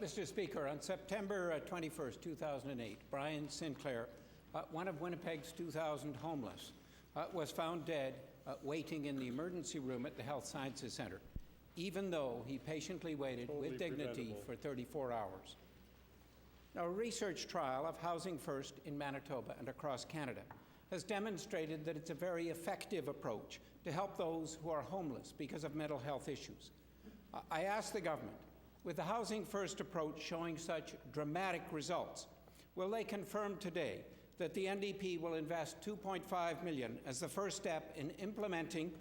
Mr. Speaker, on September 21st, 2008, Brian Sinclair, one of Winnipeg's 2,000 homeless, was found dead waiting in the emergency room at the Health Sciences Centre, even though he patiently waited with dignity for 34 hours. Now, a research trial of Housing First in Manitoba and across Canada has demonstrated that it's a very effective approach to help those who are homeless because of mental health issues. I ask the government, with the Housing First approach showing such dramatic results, will they confirm today that the NDP will invest $2.5 million as the first step in implementing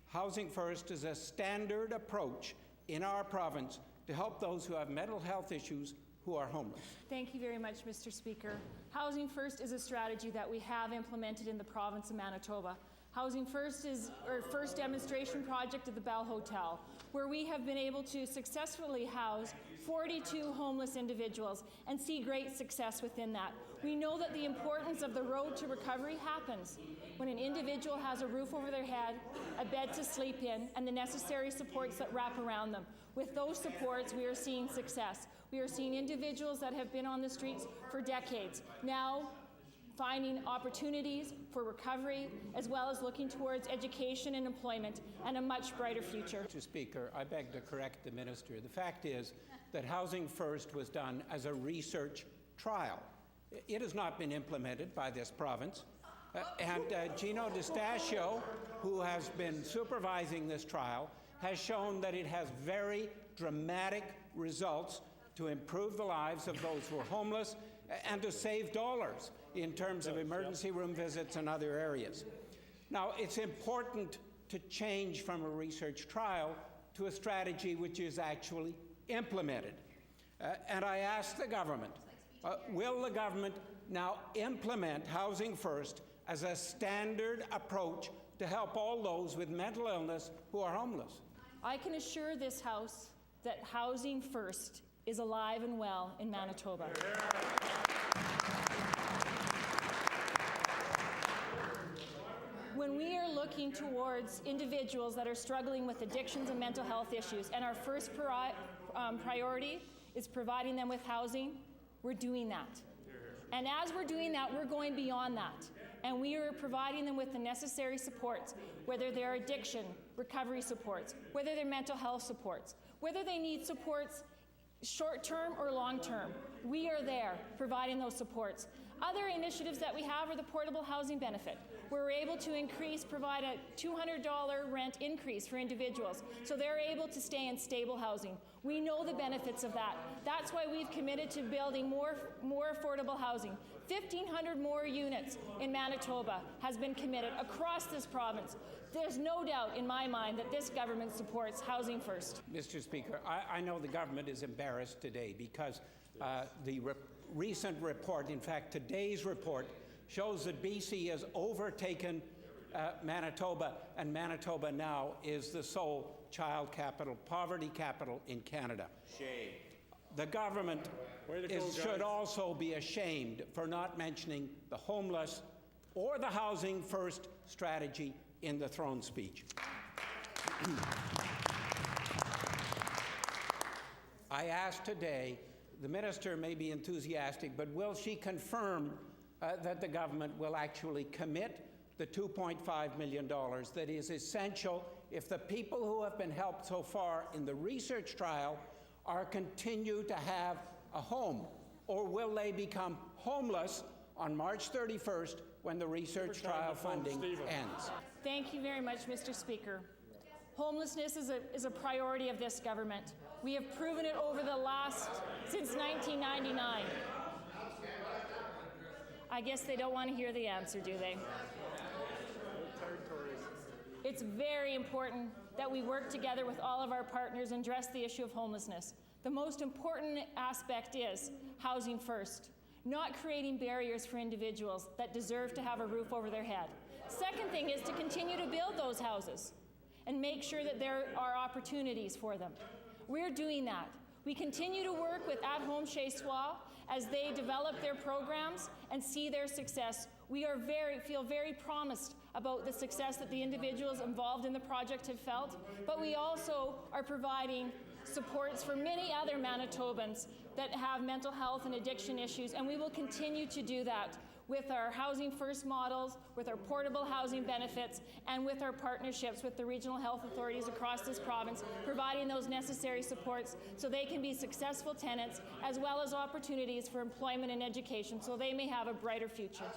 Housing First as a standard approach in our province to help those who have mental health issues who are homeless? Thank you very much, Mr. Speaker. Housing First is a strategy that we have implemented in the province of Manitoba. Housing First is our first demonstration project at the Bell Hotel, where we have been able to successfully house 42 homeless individuals and see great success within that. We know that the importance of the road to recovery happens when an individual has a roof over their head, a bed to sleep in, and the necessary supports that wrap around them. With those supports, we are seeing success. We are seeing individuals that have been on the streets for decades now finding opportunities for recovery, as well as looking towards education and employment and a much brighter future. Mr. Speaker, I beg to correct the minister. The fact is that Housing First was done as a research trial. It has not been implemented by this province. Gino D'Eustachio, who has been supervising this trial, has shown that it has very dramatic results to improve the lives of those who are homeless and to save dollars in terms of emergency room visits and other areas. Now, it's important to change from a research trial to a strategy which is actually implemented. And I ask the government, will the government now implement Housing First as a standard approach to help all those with mental illness who are homeless? I can assure this House that Housing First is alive and well in Manitoba. When we are looking towards individuals that are struggling with addictions and mental health issues, and our first priority is providing them with housing, we're doing that. And as we're doing that, we're going beyond that. And we are providing them with the necessary supports, whether they're addiction recovery supports, whether they're mental health supports, whether they need supports short-term or long-term. We are there providing those supports. Other initiatives that we have are the portable housing benefit. We're able to provide a $200 rent increase for individuals, so they're able to stay in stable housing. We know the benefits of that. That's why we've committed to building more affordable housing. 1,500 more units in Manitoba has been committed across this province. There's no doubt in my mind that this government supports Housing First. Mr. Speaker, I know the government is embarrassed today because the recent report, in fact today's report, shows that BC has overtaken Manitoba, and Manitoba now is the sole child capital, poverty capital in Canada. Shame. The government should also be ashamed for not mentioning the homeless or the Housing First strategy in the throne speech. I ask today, the minister may be enthusiastic, but will she confirm that the government will actually commit the $2.5 million that is essential if the people who have been helped so far in the research trial are continue to have a home, or will they become homeless on March 31st when the research trial funding ends? Thank you very much, Mr. Speaker. Homelessness is a priority of this government. We have proven it since 1999. I guess they don't want to hear the answer, do they? It's very important that we work together with all of our partners and address the issue of homelessness. The most important aspect is Housing First, not creating barriers for individuals that deserve to have a roof over their head. Second thing is to continue to build those houses and make sure that there are opportunities for them. We're doing that. We continue to work with At Home Chez Soi as they develop their programs and see their success. We feel very promised about the success that the individuals involved in the project have felt, but we also are providing supports for many other Manitobans that have mental health and addiction issues, and we will continue to do that with our Housing First models, with our portable housing benefits, and with our partnerships with the regional health authorities across this province, providing those necessary supports so they can be successful tenants, as well as opportunities for employment and education so they may have a brighter future.